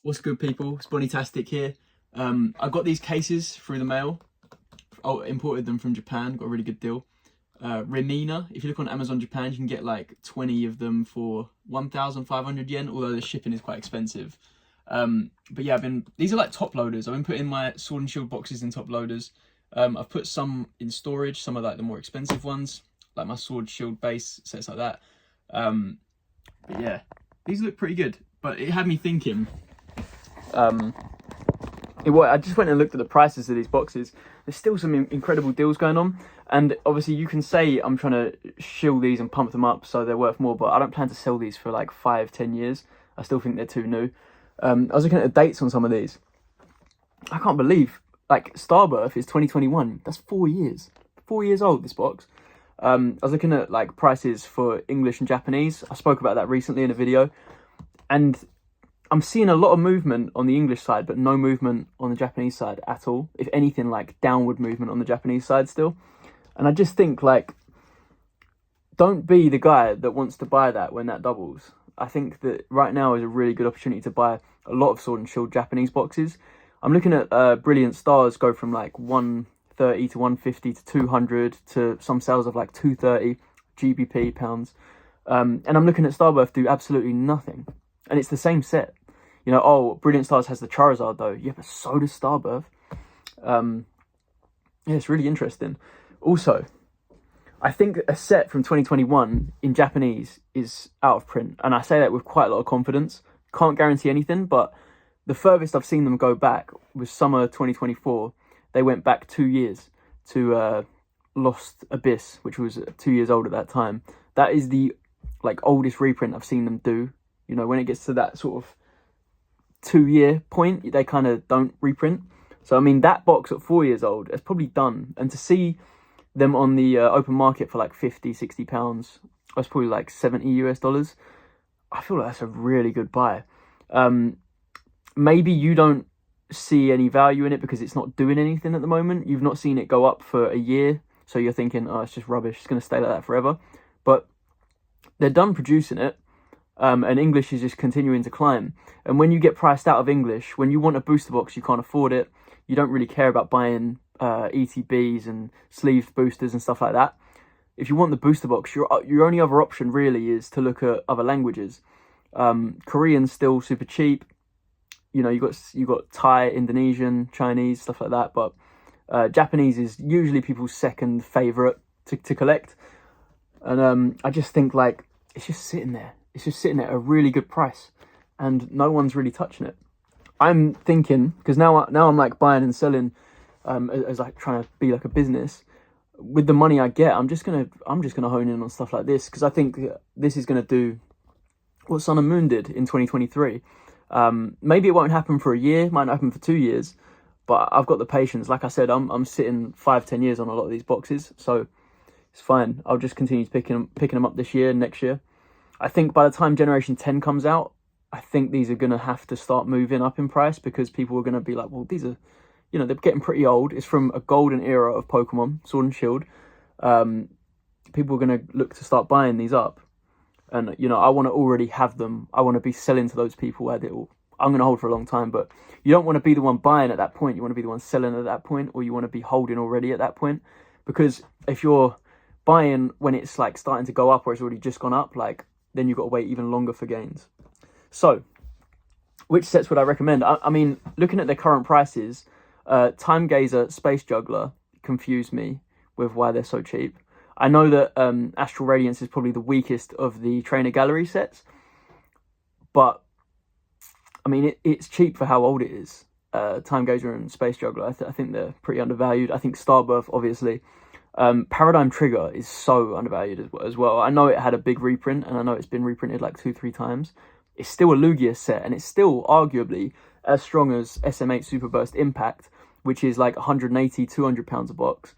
What's good, people? It's Bonnie-tastic here. I got these cases through the mail. I imported them from Japan, got a really good deal. Remina, if you look on Amazon Japan, you can get like 20 of them for 1,500 yen, although the shipping is quite expensive. But yeah, these are like top loaders. I've been putting my Sword and Shield boxes in top loaders. I've put some in storage, some of like the more expensive ones, like my Sword Shield base sets like that. But yeah, these look pretty good. But it had me thinking, I just went and looked at the prices of these boxes. There's still some incredible deals going on, and obviously you can say I'm trying to shill these and pump them up so they're worth more, but I don't plan to sell these for like 5-10 years. I still think they're too new. I was looking at the dates on some of these. I can't believe, like, Starbirth is 2021. That's 4 years. 4 years old, this box. I was looking at like prices for English and Japanese. I spoke about that recently in a video, and I'm seeing a lot of movement on the English side, but no movement on the Japanese side at all. If anything, like downward movement on the Japanese side still. And I just think, like, don't be the guy that wants to buy that when that doubles. I think that right now is a really good opportunity to buy a lot of Sword and Shield Japanese boxes. I'm looking at Brilliant Stars go from like 130 to 150 to 200 to some sales of like 230 GBP pounds. And I'm looking at Starbirth do absolutely nothing. And it's the same set. You know, oh, Brilliant Stars has the Charizard though. Yeah, but so does Starbirth. Yeah, it's really interesting. Also, I think a set from 2021 in Japanese is out of print. And I say that with quite a lot of confidence. Can't guarantee anything, but the furthest I've seen them go back was summer 2024. They went back 2 years to Lost Abyss, which was 2 years old at that time. That is the like oldest reprint I've seen them do. You know, when it gets to that sort of 2-year point, they kind of don't reprint. So, I mean, that box at 4 years old, it's probably done. And to see them on the open market for like 50, 60 pounds, that's probably like 70 US dollars. I feel like that's a really good buy. Maybe you don't see any value in it because it's not doing anything at the moment. You've not seen it go up for a year. So you're thinking, oh, it's just rubbish. It's going to stay like that forever. But they're done producing it. And English is just continuing to climb. And when you get priced out of English, when you want a booster box, you can't afford it. You don't really care about buying ETBs and sleeved boosters and stuff like that. If you want the booster box, your only other option really is to look at other languages. Korean's still super cheap. You know, you got Thai, Indonesian, Chinese, stuff like that. But Japanese is usually people's second favorite to collect. And I just think, like, it's just sitting there. It's just sitting at a really good price, and no one's really touching it. I'm thinking, because now I'm like buying and selling, as like trying to be like a business. With the money I get, I'm just gonna hone in on stuff like this, because I think this is gonna do what Sun and Moon did in 2023. Maybe it won't happen for a year, might not happen for 2 years, but I've got the patience. Like I said, I'm sitting 5-10 years on a lot of these boxes, so it's fine. I'll just continue picking them up this year and next year. I think by the time Generation 10 comes out, I think these are going to have to start moving up in price, because people are going to be like, well, these are, you know, they're getting pretty old. It's from a golden era of Pokemon, Sword and Shield. People are going to look to start buying these up. And, you know, I want to already have them. I want to be selling to those people where I'm going to hold for a long time. But you don't want to be the one buying at that point. You want to be the one selling at that point, or you want to be holding already at that point. Because if you're buying when it's like starting to go up, or it's already just gone up, like, then you've got to wait even longer for gains. So, which sets would I recommend? I mean, looking at their current prices, Time Gazer, Space Juggler confused me with why they're so cheap. I know that Astral Radiance is probably the weakest of the Trainer Gallery sets, but, I mean, it's cheap for how old it is. Time Gazer and Space Juggler, I think they're pretty undervalued. I think Starbirth, obviously. Paradigm Trigger is so undervalued as well. I know it had a big reprint, and I know it's been reprinted like 2-3 times. It's still a Lugia set, and it's still arguably as strong as SM8 Super Burst Impact, which is like 180, 200 pounds a box.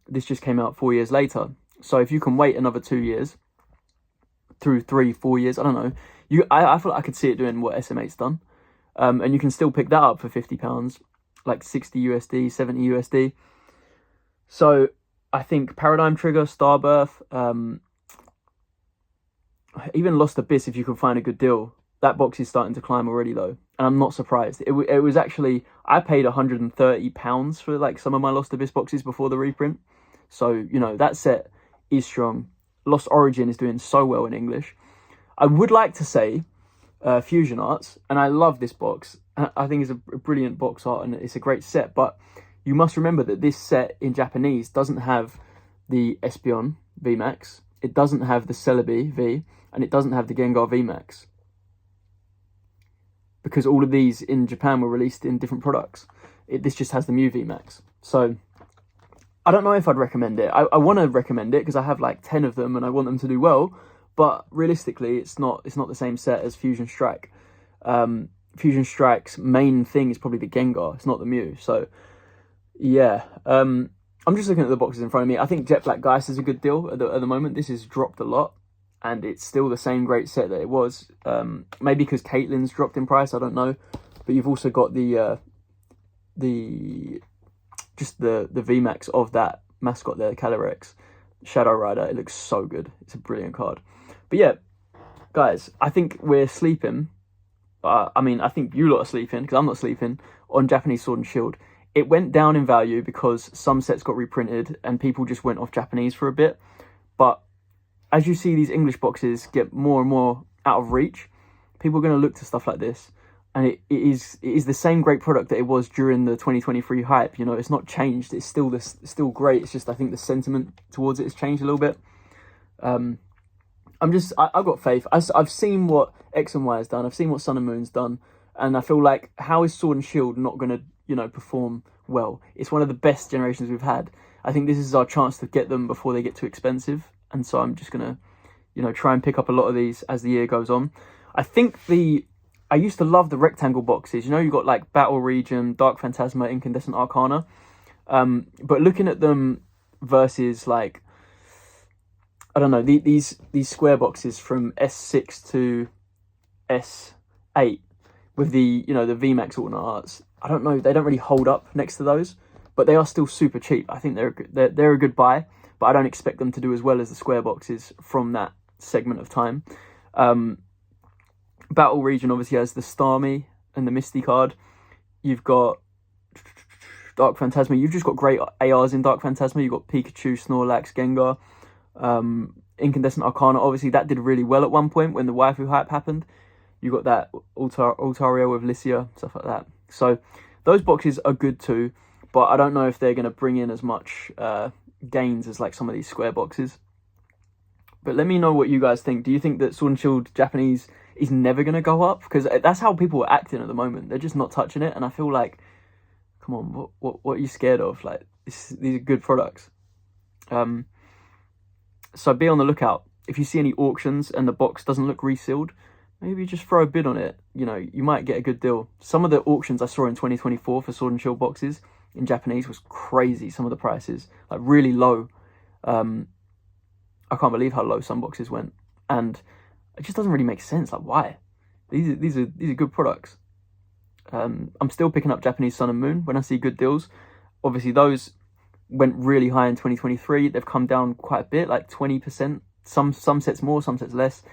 This just came out 4 years later. So if you can wait another 2 years, through 3-4 years, I don't know. I feel like I could see it doing what SM8's done. And you can still pick that up for £50, like 60 USD, 70 USD. So I think Paradigm Trigger, Starbirth, even Lost Abyss, if you can find a good deal. That box is starting to climb already though. and I'm not surprised. It was actually, I paid £130 for like some of my Lost Abyss boxes before the reprint. So, you know, that set is strong. Lost Origin is doing so well in English. I would like to say Fusion Arts, and I love this box. I think it's a brilliant box art and it's a great set, but you must remember that this set in Japanese doesn't have the Espeon VMAX, it doesn't have the Celebi V, and it doesn't have the Gengar VMAX. Because all of these in Japan were released in different products. This just has the Mew VMAX. So I don't know if I'd recommend it. I want to recommend it because I have like 10 of them and I want them to do well. But realistically, it's not the same set as Fusion Strike. Fusion Strike's main thing is probably the Gengar. It's not the Mew. So yeah, I'm just looking at the boxes in front of me. I think Jet Black Geist is a good deal at the moment. This has dropped a lot, and it's still the same great set that it was. Maybe because Caitlin's dropped in price, I don't know. But you've also got the VMAX of that mascot there, Calyrex, Shadow Rider. It looks so good. It's a brilliant card. But yeah, guys, I think we're sleeping. I mean, I think you lot are sleeping, because I'm not sleeping, on Japanese Sword and Shield. It went down in value because some sets got reprinted and people just went off Japanese for a bit. But as you see these English boxes get more and more out of reach, people are going to look to stuff like this. And it is the same great product that it was during the 2023 hype. You know, it's not changed. It's still great. It's just, I think the sentiment towards it has changed a little bit. I've got faith. I've seen what X and Y has done. I've seen what Sun and Moon's done. And I feel like, how is Sword and Shield not going to, you know, perform well? It's one of the best generations we've had. I think this is our chance to get them before they get too expensive. And so I'm just going to, you know, try and pick up a lot of these as the year goes on. I think I used to love the rectangle boxes. You know, you got like Battle Region, Dark Phantasma, Incandescent Arcana. But looking at them versus like, I don't know, these square boxes from S6 to S8 with the, you know, the VMAX alternate arts, I don't know, they don't really hold up next to those, but they are still super cheap. I think they're a good buy, but I don't expect them to do as well as the square boxes from that segment of time. Battle Region obviously has the Starmie and the Misty card. You've got Dark Phantasma. You've just got great ARs in Dark Phantasma. You've got Pikachu, Snorlax, Gengar. Incandescent Arcana, obviously that did really well at one point when the waifu hype happened. You got that Altaria with Lycia, stuff like that. So those boxes are good too, but I don't know if they're going to bring in as much gains as like some of these square boxes. But let me know what you guys think. Do you think that Sword and Shield Japanese is never going to go up? Because that's how people are acting at the moment. They're just not touching it, and I feel like, come on, what are you scared of? Like, these are good products. So be on the lookout. If you see any auctions and the box doesn't look resealed, maybe just throw a bid on it. You know, you might get a good deal. Some of the auctions I saw in 2024 for Sword and Shield boxes in Japanese was crazy. Some of the prices, like really low. I can't believe how low some boxes went, and it just doesn't really make sense. Like, why? These are good products. I'm still picking up Japanese Sun and Moon when I see good deals. Obviously, those went really high in 2023. They've come down quite a bit, like 20%. Some sets more, some sets less.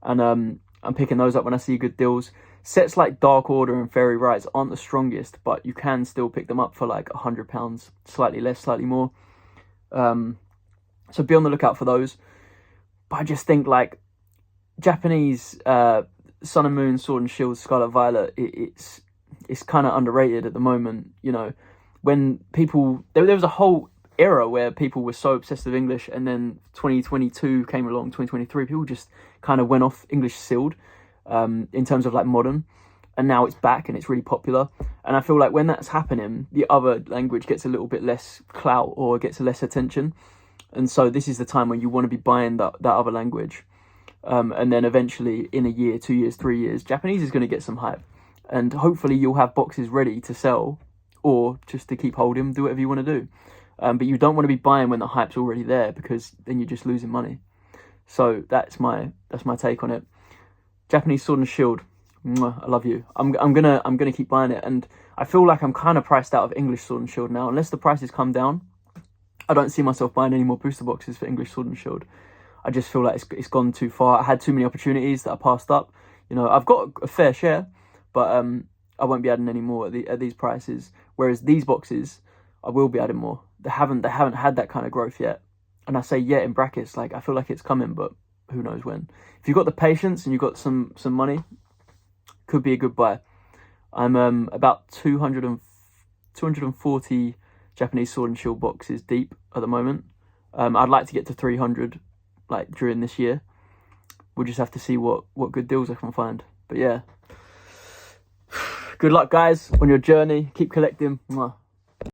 And I'm picking those up when I see good deals. Sets like Dark Order and Fairy Rites aren't the strongest, but you can still pick them up for like £100, slightly less, slightly more. So be on the lookout for those. But I just think like Japanese Sun and Moon, Sword and Shield, Scarlet Violet, it's kind of underrated at the moment. You know, when people, there was a whole era where people were so obsessed with English, and then 2022 came along, 2023, people just kind of went off English sealed in terms of like modern, and now it's back and it's really popular. And I feel like when that's happening, the other language gets a little bit less clout or gets less attention, and so this is the time when you want to be buying that other language. And then eventually in a year, 2 years, 3 years, Japanese is going to get some hype, and hopefully you'll have boxes ready to sell or just to keep holding, do whatever you want to do. But you don't want to be buying when the hype's already there, because then you're just losing money. So that's my take on it. Japanese Sword and Shield, mwah, I love you. I'm gonna keep buying it, and I feel like I'm kind of priced out of English Sword and Shield now. Unless the prices come down, I don't see myself buying any more booster boxes for English Sword and Shield. I just feel like it's gone too far. I had too many opportunities that I passed up. You know, I've got a fair share, but I won't be adding any more at these prices. Whereas these boxes, I will be adding more. They haven't had that kind of growth yet. And I say yet in brackets, like I feel like it's coming, but who knows when. If you've got the patience and you've got some money, could be a good buy. I'm about 240 Japanese Sword and Shield boxes deep at the moment. I'd like to get to 300 like during this year. We'll just have to see what good deals I can find. But yeah, good luck guys on your journey. Keep collecting. Mwah.